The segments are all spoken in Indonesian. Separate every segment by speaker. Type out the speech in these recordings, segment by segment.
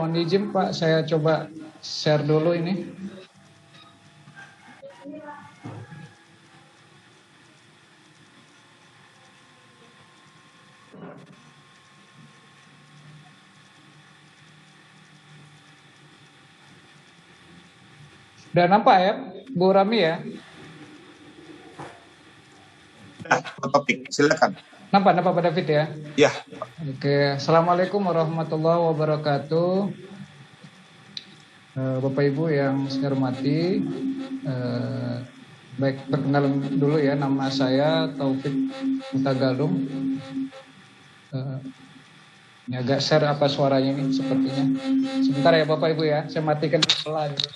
Speaker 1: mohon izin Pak, saya coba share dulu ini. Udah nampak ya, Bu Rami ya?
Speaker 2: Topik, silakan.
Speaker 1: Nampak Pak David ya?
Speaker 2: Ya.
Speaker 1: Oke, Assalamualaikum warahmatullahi wabarakatuh. Bapak Ibu yang saya hormati, baik perkenalan dulu ya, nama saya Taufik Mutagalung. Ini agak share apa suaranya ini sepertinya. Sebentar ya Bapak Ibu ya, saya matikan pelan dulu.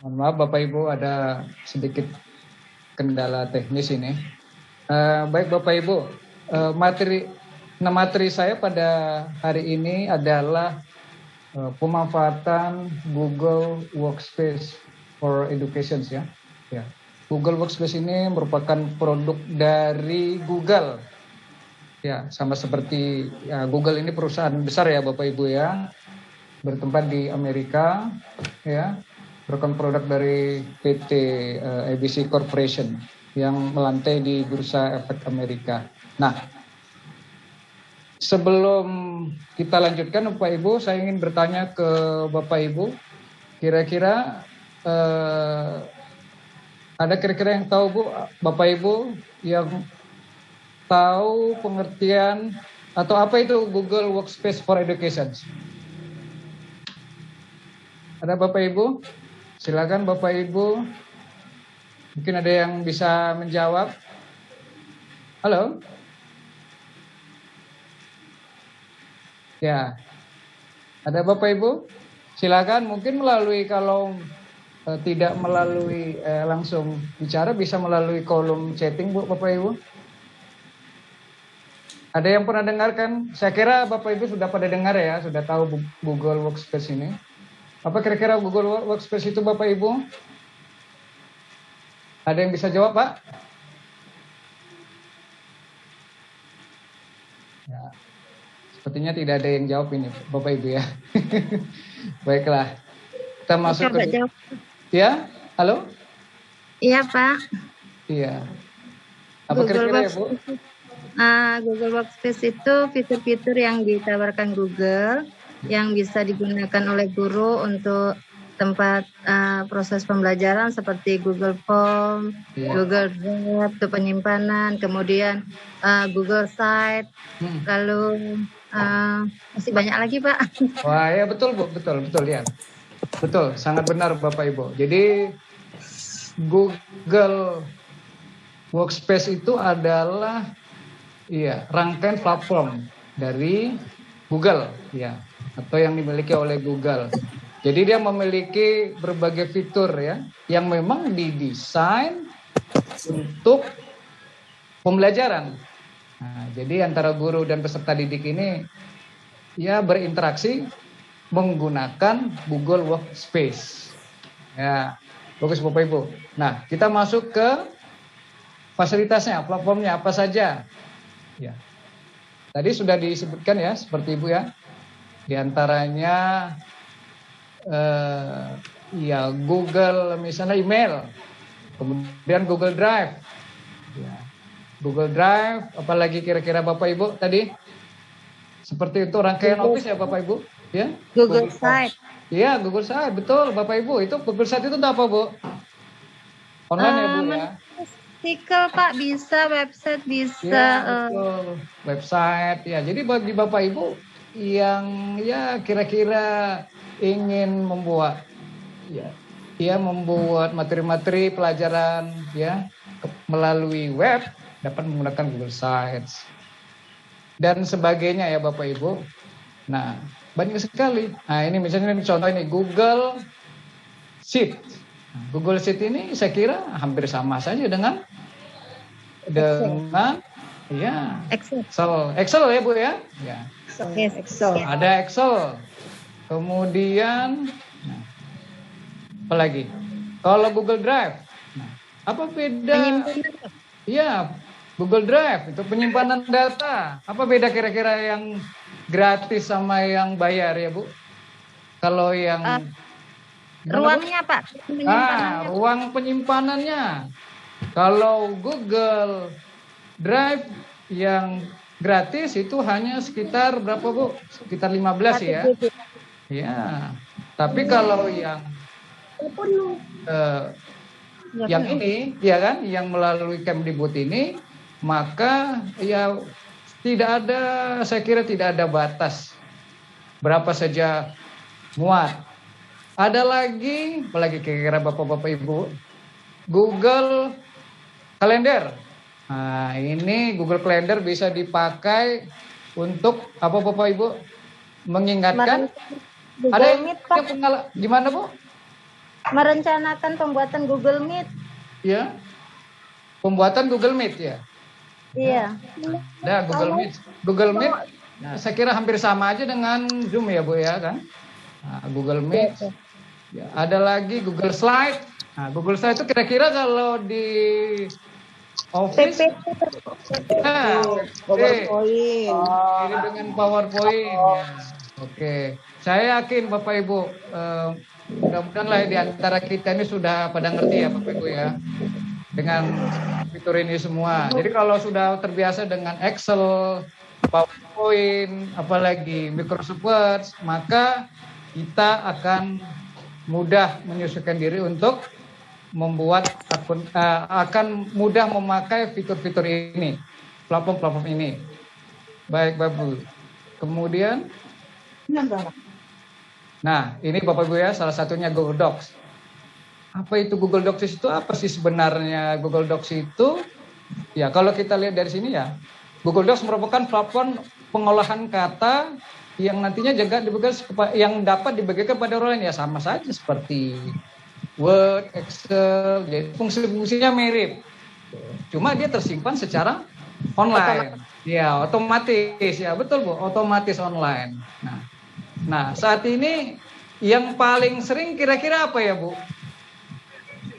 Speaker 1: Mohon maaf Bapak Ibu, ada sedikit kendala teknis ini. Baik Bapak Ibu, materi saya pada hari ini adalah pemanfaatan Google Workspace for Education ya. Google Workspace ini merupakan produk dari Google. Ya, sama seperti Google ini perusahaan besar ya Bapak Ibu ya, bertempat di Amerika ya. Merupakan produk dari PT ABC Corporation yang melantai di Bursa Efek Amerika. Nah, sebelum kita lanjutkan Bapak Ibu, saya ingin bertanya ke Bapak Ibu, kira-kira ada kira-kira yang tahu Bu, Bapak Ibu yang tahu pengertian atau apa itu Google Workspace for Education? Ada Bapak Ibu? Silakan Bapak Ibu, mungkin ada yang bisa menjawab. Halo? Ya, ada Bapak Ibu? Silakan, mungkin melalui kalau tidak melalui langsung bicara, bisa melalui kolom chatting Bu, Bapak Ibu. Ada yang pernah dengarkan? Saya kira Bapak Ibu sudah pada dengar ya, sudah tahu Google Workspace ini. Apa kira-kira Google Workspace itu Bapak Ibu? Ada yang bisa jawab Pak? Ya, sepertinya tidak ada yang jawab ini Bapak Ibu ya. Baiklah, kita masuk ke...
Speaker 3: Jawab.
Speaker 1: Ya, halo?
Speaker 3: Iya Pak.
Speaker 1: Iya. Apa kira-kira ya Bu?
Speaker 3: Google Workspace itu fitur-fitur yang ditawarkan Google yang bisa digunakan oleh guru untuk tempat proses pembelajaran seperti Google Form, Google Drive untuk penyimpanan, kemudian Google Site, lalu masih banyak lagi Pak.
Speaker 1: Wah ya betul Bu, betul ya. Betul, sangat benar Bapak Ibu. Jadi Google Workspace itu adalah rangkaian platform dari Google ya, atau yang dimiliki oleh Google. Jadi dia memiliki berbagai fitur ya, yang memang didesain untuk pembelajaran. Nah, jadi antara guru dan peserta didik ini ya berinteraksi menggunakan Google Workspace. Ya, bagus Bapak Ibu. Nah, kita masuk ke fasilitasnya, platformnya apa saja. Ya. Tadi sudah disebutkan ya, seperti Ibu ya. Di antaranya Google misalnya email, kemudian Google Drive. Ya. Google Drive, apalagi kira-kira Bapak Ibu tadi? Seperti itu rangkaian Office ya Bapak Ibu, ya?
Speaker 3: Google Site.
Speaker 1: Iya, Google Site, betul Bapak Ibu. Itu Google Site itu apa Bu? Online ya Bu ya?
Speaker 3: Artikel Pak, bisa website, bisa
Speaker 1: ya, betul. Website ya. Jadi bagi Bapak Ibu yang ya kira-kira ingin membuat membuat materi-materi pelajaran ya melalui web, dapat menggunakan Google Sites dan sebagainya ya Bapak Ibu. Nah, banyak sekali. Nah, ini misalnya contoh ini Google Sheet. Google Sheet ini saya kira hampir sama saja dengan Excel ya Bu ya. Ya.
Speaker 3: Excel.
Speaker 1: Ada Excel. Kemudian apa lagi? Kalau Google Drive, nah, apa beda?
Speaker 3: Penyimpanan.
Speaker 1: Iya, Google Drive itu penyimpanan data. Apa beda kira-kira yang gratis sama yang bayar ya, Bu? Kalau yang gimana, Bu?
Speaker 3: Ruangnya Pak, penyimpanannya.
Speaker 1: Ruang penyimpanannya. Kalau Google Drive yang gratis itu hanya sekitar berapa, Bu? Sekitar 15
Speaker 3: Satu
Speaker 1: ya.
Speaker 3: GB.
Speaker 1: Ya. Tapi kalau yang yang ini, ya kan, yang melalui Kemdikbud ini, maka ya tidak ada, saya kira tidak ada batas berapa saja muat. Ada lagi, apalagi kira-kira Bapak-Bapak Ibu, Google Calendar. Nah, ini Google Calendar bisa dipakai untuk apa Bapak Ibu? Mengingatkan.
Speaker 3: Google
Speaker 1: Ada yang
Speaker 3: Meet, Pak.
Speaker 1: Gimana, Bu?
Speaker 3: Merencanakan pembuatan Google Meet.
Speaker 1: Ya. Pembuatan Google Meet ya.
Speaker 3: Iya.
Speaker 1: Nah, Google Meet. Google Meet saya kira hampir sama aja dengan Zoom ya, Bu ya kan? Nah, Google Meet. Ya, ada lagi Google Slide. Nah, Google Slide itu kira-kira kalau di Office, nah,
Speaker 4: PowerPoint.
Speaker 1: ini dengan PowerPoint. Ya. Oke, saya yakin Bapak Ibu, mudah-mudahan lah di antara kita ini sudah pada ngerti ya Bapak Ibu ya, dengan fitur ini semua. Jadi kalau sudah terbiasa dengan Excel, PowerPoint, apalagi Microsoft Word, maka kita akan mudah menyesuaikan diri untuk membuat akun, akan mudah memakai fitur-fitur ini, platform-platform ini. Baik, Bapak. Kemudian, nah ini Bapak Ibu ya, salah satunya Google Docs. Apa itu Google Docs itu? Apa sih sebenarnya Google Docs itu? Ya, kalau kita lihat dari sini ya, Google Docs merupakan platform pengolahan kata yang nantinya juga yang dapat dibagikan pada orang lain, ya sama saja seperti Word, Excel, jadi fungsi-fungsinya mirip. Cuma dia tersimpan secara online. Ya, otomatis. Ya, betul, Bu. Otomatis online. Nah, saat ini yang paling sering kira-kira apa ya, Bu?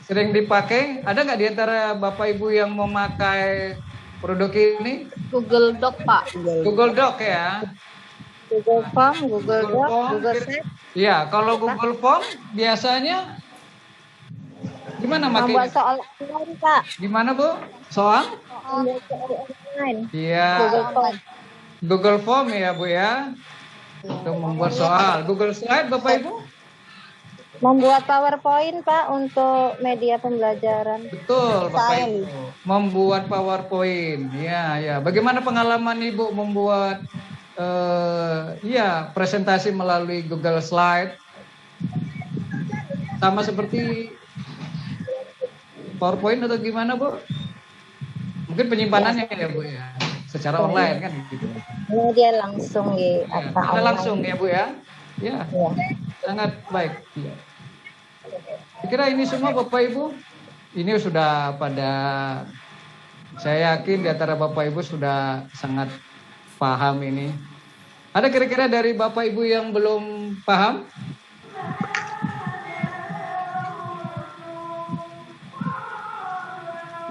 Speaker 1: Sering dipakai? Ada nggak di antara Bapak Ibu yang memakai produk ini?
Speaker 4: Google Doc, Pak.
Speaker 1: Google Doc ya.
Speaker 3: Google Form, Google Doc,
Speaker 1: Form,
Speaker 3: Google Sheet.
Speaker 1: Iya, kalau Google Form biasanya gimana makanya?
Speaker 3: Membuat soal online, Pak.
Speaker 1: Gimana, Bu? Soal?
Speaker 3: Membuat soal online.
Speaker 1: Iya.
Speaker 3: Google Form.
Speaker 1: Google Form ya, Bu ya. Untuk membuat soal. Google Slide, Bapak Ibu?
Speaker 3: Membuat PowerPoint, Pak, untuk media pembelajaran.
Speaker 1: Betul, Bapak Ibu. Membuat PowerPoint. Ya. Bagaimana pengalaman Ibu membuat presentasi melalui Google Slide? Sama seperti PowerPoint atau gimana, Bu? Mungkin penyimpanannya ya, Bu ya. Secara online kan gitu.
Speaker 3: Ini dia langsung di
Speaker 1: Ada langsung ya, Bu ya. Ya. Sangat baik. Ya. Kira ini semua Bapak Ibu, ini sudah saya yakin di antara Bapak Ibu sudah sangat paham ini. Ada kira-kira dari Bapak Ibu yang belum paham?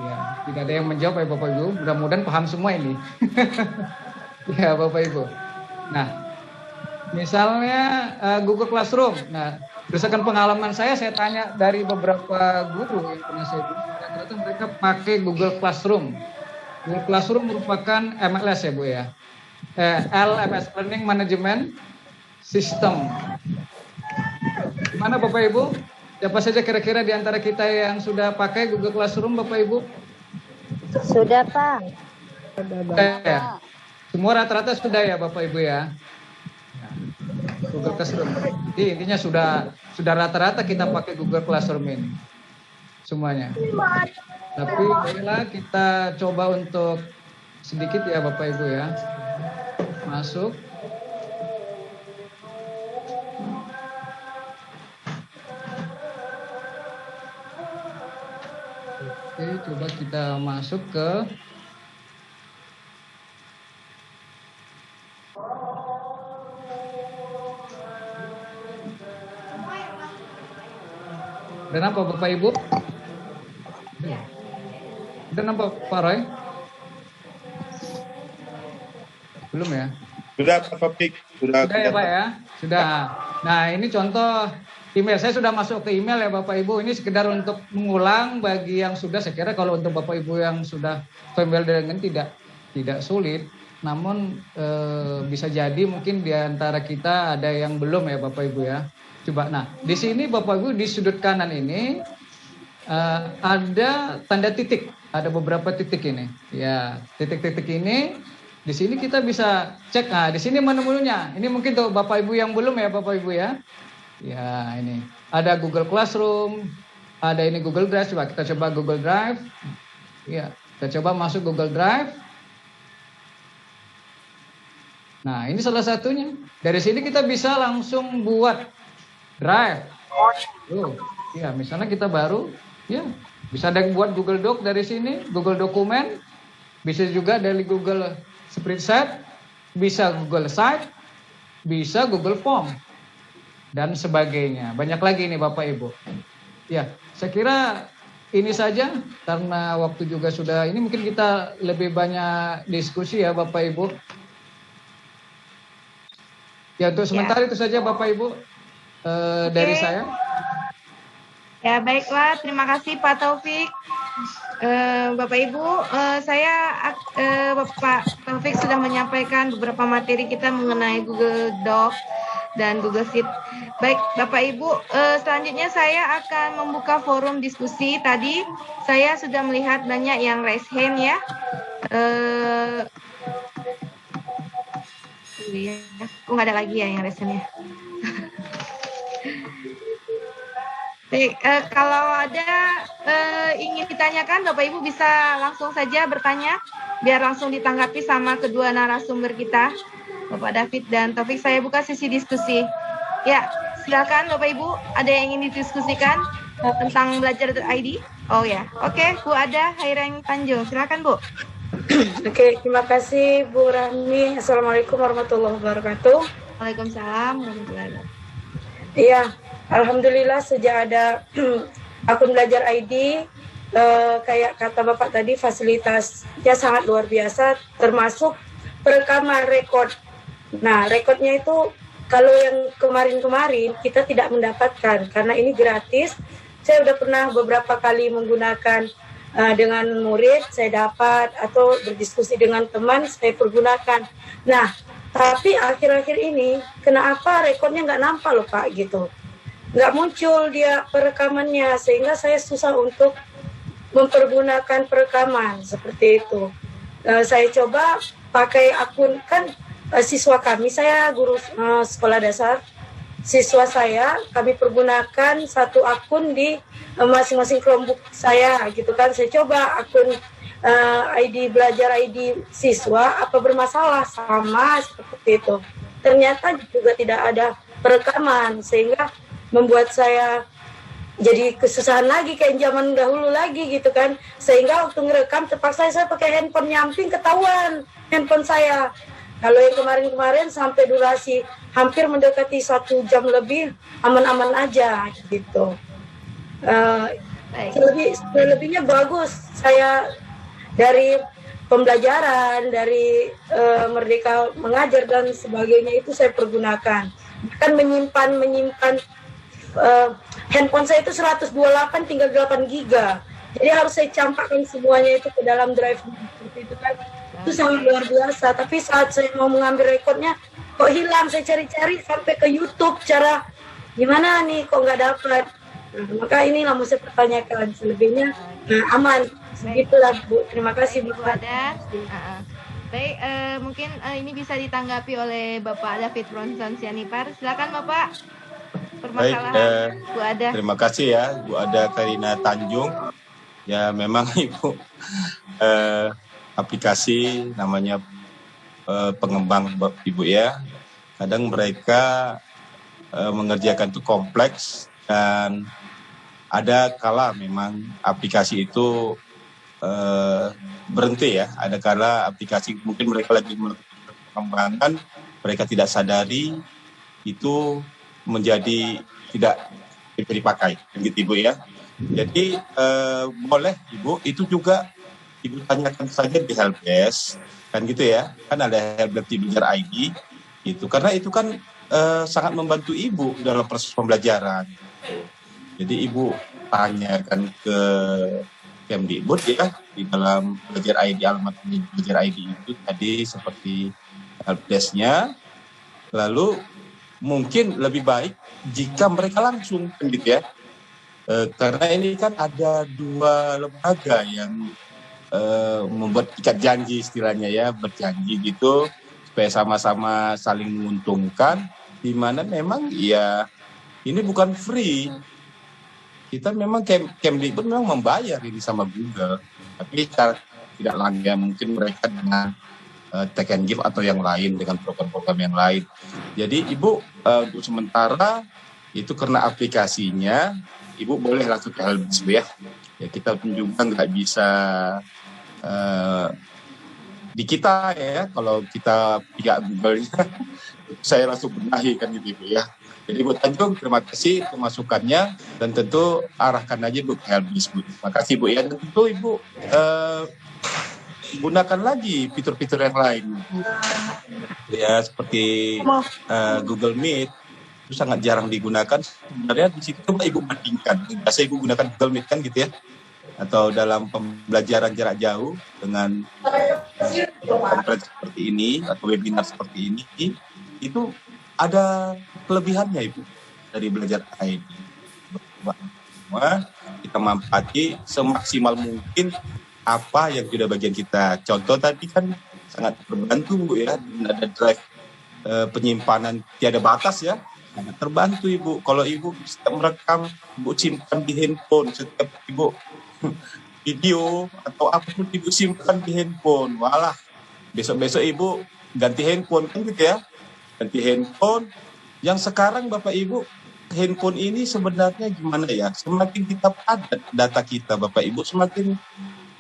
Speaker 1: Ya, tidak ada yang menjawab ya Bapak Ibu. Mudah-mudahan paham semua ini. Ya Bapak Ibu. Nah, misalnya Google Classroom. Nah, berdasarkan pengalaman saya tanya dari beberapa guru yang pernah saya guru, ternyata mereka pakai Google Classroom. Google Classroom merupakan MLS ya Bu ya. LMS, Learning Management System. Gimana Bapak Ibu? Siapa saja kira-kira di antara kita yang sudah pakai Google Classroom Bapak Ibu?
Speaker 3: Sudah, Pak.
Speaker 1: Ya. Semua rata-rata sudah ya Bapak Ibu ya. Google Classroom. Jadi intinya sudah rata-rata kita pakai Google Classroom ini. Semuanya. Tapi baiklah kita coba untuk sedikit ya Bapak Ibu ya. Masuk. Oke, coba kita masuk ke Udah nampak Bapak Ibu? Udah nampak Pak Roy? Belum ya?
Speaker 2: Sudah Pak Topik, sudah
Speaker 1: Ya Pak ya? Sudah. Nah ini contoh email. Saya sudah masuk ke email ya Bapak Ibu. Ini sekedar untuk mengulang bagi yang sudah. Saya kira kalau untuk Bapak Ibu yang sudah familiar dengan tidak sulit. Namun bisa jadi mungkin di antara kita ada yang belum ya Bapak Ibu ya. Coba. Nah di sini Bapak Ibu di sudut kanan ini ada tanda titik. Ada beberapa titik ini. Ya titik-titik ini. Di sini kita bisa cek. Nah, di sini menu-menunya. Ini mungkin untuk Bapak Ibu yang belum ya, Bapak Ibu ya. Ya, ini. Ada Google Classroom, ada ini Google Drive. Coba kita coba Google Drive. Ya, kita coba masuk Google Drive. Nah, ini salah satunya. Dari sini kita bisa langsung buat Drive. Ya, misalnya kita baru ya, bisa ada yang buat Google Doc dari sini, Google Dokumen. Bisa juga dari Google Spreadsheet, bisa Google Site, bisa Google Form, dan sebagainya. Banyak lagi nih Bapak Ibu. Ya, saya kira ini saja karena waktu juga sudah. Ini mungkin kita lebih banyak diskusi ya Bapak Ibu. Ya untuk sementara itu saja Bapak Ibu dari saya.
Speaker 3: Ya baiklah, terima kasih Pak Taufik. Bapak Ibu, Bapak Taufik sudah menyampaikan beberapa materi kita mengenai Google Doc dan Google Sheet. Baik Bapak Ibu, selanjutnya saya akan membuka forum diskusi. Tadi saya sudah melihat banyak yang raise hand ya. Nggak ada lagi ya yang raise hand ya. Baik, kalau ada ingin ditanyakan, Bapak Ibu bisa langsung saja bertanya, biar langsung ditanggapi sama kedua narasumber kita, Bapak David dan Taufik. Saya buka sesi diskusi. Ya, silakan Bapak Ibu, ada yang ingin didiskusikan tentang belajar.id? Oh ya, oke, Bu Ada Haireng Tanjung, silakan Bu.
Speaker 5: Oke, terima kasih Bu Rahmi. Assalamualaikum warahmatullahi wabarakatuh.
Speaker 3: Waalaikumsalam warahmatullahi wabarakatuh.
Speaker 5: Iya, alhamdulillah sejak ada akun belajar ID, kayak kata Bapak tadi, fasilitasnya sangat luar biasa, termasuk perekaman rekod. Nah, rekodnya itu kalau yang kemarin-kemarin kita tidak mendapatkan, karena ini gratis. Saya udah pernah beberapa kali menggunakan dengan murid, saya dapat, atau berdiskusi dengan teman, saya pergunakan. Nah, tapi akhir-akhir ini, kenapa rekodnya nggak nampak loh Pak, gitu. Nggak muncul dia perekamannya, sehingga saya susah untuk mempergunakan perekaman, seperti itu. Saya coba pakai akun, kan siswa kami, saya guru sekolah dasar, siswa saya, kami pergunakan satu akun di masing-masing Chromebook saya, gitu kan. Saya coba akun ID belajar ID siswa apa bermasalah, sama seperti itu. Ternyata juga tidak ada perekaman, sehingga membuat saya jadi kesusahan lagi kayak zaman dahulu lagi, gitu kan. Sehingga waktu ngerekam terpaksa saya pakai handphone nyamping, ketahuan handphone saya. Kalau yang kemarin-kemarin sampai durasi hampir mendekati 1 jam lebih, aman-aman aja gitu. Lebihnya bagus. Saya dari pembelajaran, dari Merdeka Mengajar dan sebagainya itu saya pergunakan. Bahkan menyimpan handphone saya itu 128 tinggal 8 giga. Jadi harus saya campakkan semuanya itu ke dalam drive seperti itu kan. Itu sangat luar biasa. Tapi saat saya mau mengambil rekodnya kok hilang. Saya cari-cari sampai ke YouTube cara gimana nih kok nggak dapat. Nah, maka inilah mau saya pertanyakan. Selebihnya aman. Begitulah Bu. Terima kasih Bu.
Speaker 3: Ada. Baik, mungkin ini bisa ditanggapi oleh Bapak David Bronson Sianipar. Silakan Bapak. Permasalahan Bu Ada.
Speaker 2: Terima kasih ya Bu Ada Karina Tanjung. Ya memang Ibu aplikasi namanya pengembang Ibu ya. Kadang mereka mengerjakan itu kompleks dan ada kala memang aplikasi itu berhenti ya. Ada kala aplikasi mungkin mereka lagi mengembangkan, mereka tidak sadari itu menjadi tidak bisa dipakai, gitu Ibu ya. Jadi boleh Ibu, itu juga Ibu tanyakan saja di helpdesk, kan gitu ya. Kan ada helpdesk di Belajar ID, gitu. Karena itu kan sangat membantu Ibu dalam proses pembelajaran. Jadi Ibu tanyakan ke Kemdikbud ya, di dalam Belajar ID, alamat Belajar ID itu tadi seperti helpdesk-nya. Lalu mungkin lebih baik jika mereka langsung, kan gitu ya. Karena ini kan ada 2 lembaga yang membuat ikat janji istilahnya ya, berjanji gitu supaya sama-sama saling menguntungkan, di mana memang ya ini bukan free. Kita memang Kemdikbud memang membayar ini sama Google, tapi tidak langgar mungkin mereka dengan take and give atau yang lain, dengan program-program yang lain. Jadi Ibu untuk sementara itu karena aplikasinya, Ibu boleh langsung ke helpdesk ya. Ya kita juga nggak bisa di kita ya, kalau kita pihak Google saya langsung benahi kan gitu Ibu ya. Jadi Bu Tanjung, terima kasih untuk masukannya, dan tentu arahkan aja Bu ke helpdesk Bu. Terima kasih Bu ya, dan tentu Ibu gunakan lagi fitur-fitur yang lain ya, seperti Google Meet itu sangat jarang digunakan sebenarnya. Di situ coba Ibu bandingkan, biasa Ibu gunakan Google Meet kan gitu ya, atau dalam pembelajaran jarak jauh dengan konferensi seperti ini atau webinar seperti ini, itu ada kelebihannya Ibu dari Belajar ID. Semua kita manfaati semaksimal mungkin apa yang sudah bagian kita. Contoh tadi kan sangat terbantu Bu ya, ada drive penyimpanan tiada batas ya, sangat terbantu Ibu. Kalau Ibu bisa merekam, Ibu simpan di handphone, setiap Ibu video atau apapun Ibu simpan di handphone. Walah, besok-besok Ibu ganti handphone kan gitu ya, ganti handphone. Yang sekarang Bapak Ibu, handphone ini sebenarnya gimana ya, semakin kita padat data kita Bapak Ibu, semakin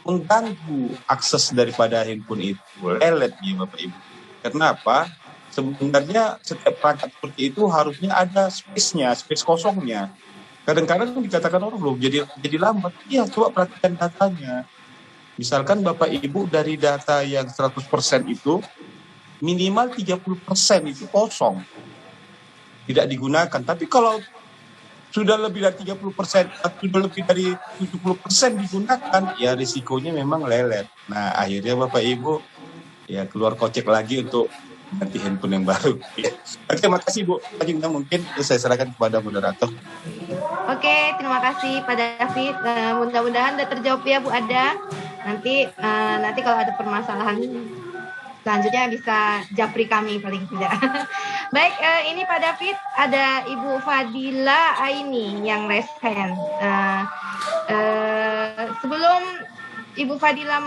Speaker 2: mengganggu akses daripada handphone itu, lelet ya Bapak Ibu. Kenapa? Sebenarnya setiap perangkat seperti itu harusnya ada space-nya, space kosongnya. Kadang-kadang dikatakan orang loh jadi lambat. Iya, coba perhatikan datanya. Misalkan Bapak Ibu dari data yang 100% itu minimal 30% itu kosong, tidak digunakan. Tapi kalau sudah lebih dari 30%, sudah lebih dari 70% digunakan, ya risikonya memang lelet. Nah, akhirnya Bapak Ibu ya keluar kocek lagi untuk ganti handphone yang baru. Oke, makasih Bu. Mungkin saya serahkan kepada moderator.
Speaker 3: Oke, terima kasih Pak David. Mudah-mudahan sudah terjawab ya Bu Ada. Nanti kalau ada permasalahan selanjutnya bisa japri kami paling tidak. Baik, ini Pak David, ada Ibu Fadila Aini yang raise hand. Sebelum Ibu Fadila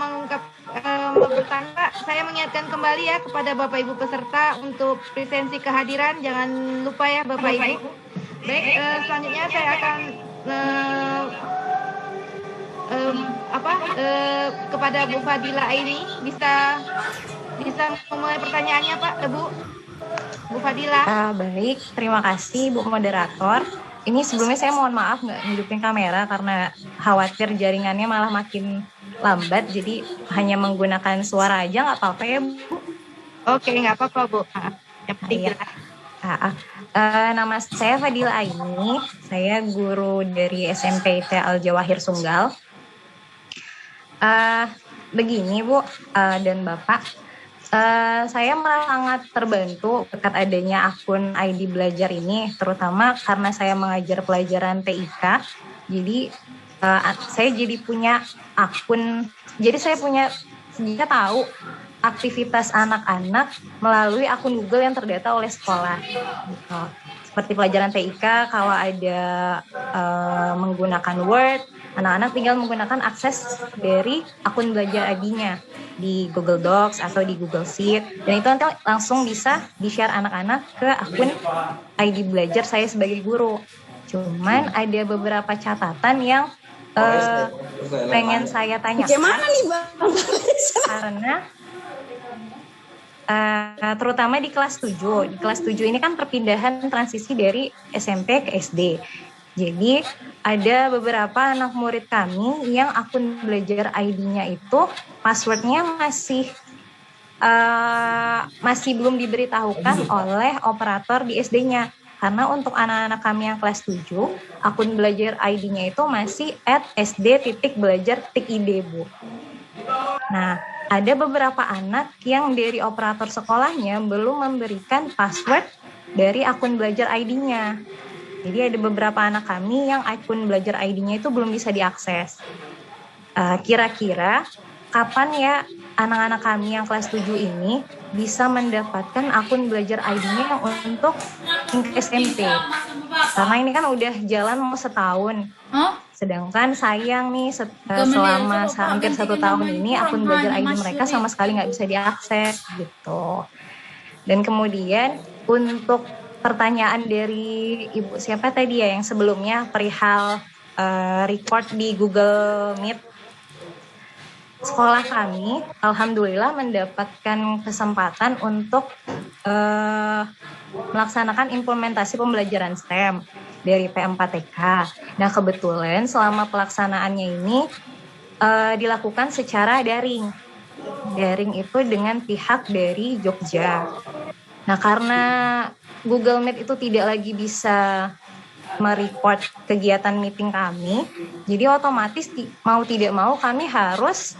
Speaker 3: bertanya, saya mengingatkan kembali ya kepada Bapak Ibu peserta untuk presensi kehadiran, jangan lupa ya Bapak Ibu. Baik, selanjutnya saya akan kepada Bu Fadila Aini, bisa memulai pertanyaannya Pak, Bu Fadila.
Speaker 6: Baik, terima kasih Bu Moderator. Ini sebelumnya saya mohon maaf nggak hidupin kamera karena khawatir jaringannya malah makin lambat, jadi hanya menggunakan suara aja, nggak apa-apa ya Bu?
Speaker 3: Oke, nggak apa-apa Bu. Yang penting
Speaker 6: nama saya Fadila Aini, saya guru dari SMP IT Al Jawahir Sunggal. Begini Bu dan Bapak, saya merasa sangat terbantu berkat adanya akun ID Belajar ini, terutama karena saya mengajar pelajaran TIK. Jadi saya jadi punya akun, jadi saya tahu aktivitas anak-anak melalui akun Google yang terdata oleh sekolah. Gitu. Seperti pelajaran TIK, kalau ada menggunakan Word, anak-anak tinggal menggunakan akses dari akun Belajar ID-nya di Google Docs atau di Google Sheet, dan itu nanti langsung bisa di-share anak-anak ke akun ID Belajar saya sebagai guru. Cuman ada beberapa catatan yang pengen saya tanyakan.
Speaker 4: Gimana nih Bang?
Speaker 6: Karena terutama di kelas 7. Di kelas 7 ini kan perpindahan transisi dari SMP ke SD. Jadi ada beberapa anak murid kami yang akun belajar ID-nya itu passwordnya masih belum diberitahukan oleh operator di SD-nya. Karena untuk anak-anak kami yang kelas 7, akun belajar ID-nya itu masih @sd.belajar.id, Bu. Nah, ada beberapa anak yang dari operator sekolahnya belum memberikan password dari akun belajar ID-nya. Jadi ada beberapa anak kami yang akun belajar ID-nya itu belum bisa diakses. Kira-kira kapan ya anak-anak kami yang kelas 7 ini bisa mendapatkan akun belajar ID-nya untuk SMP? Karena ini kan udah jalan mau setahun. Sedangkan sayang nih selama hampir 1 tahun ini akun belajar ID mereka sama sekali nggak bisa diakses gitu. Dan kemudian untuk pertanyaan dari Ibu siapa tadi ya yang sebelumnya perihal record di Google Meet. Sekolah kami alhamdulillah mendapatkan kesempatan untuk melaksanakan implementasi pembelajaran STEM dari P4TK. Nah, kebetulan selama pelaksanaannya ini dilakukan secara daring. Daring itu dengan pihak dari Jogja. Nah, karena Google Meet itu tidak lagi bisa merecord kegiatan meeting kami, jadi otomatis mau tidak mau kami harus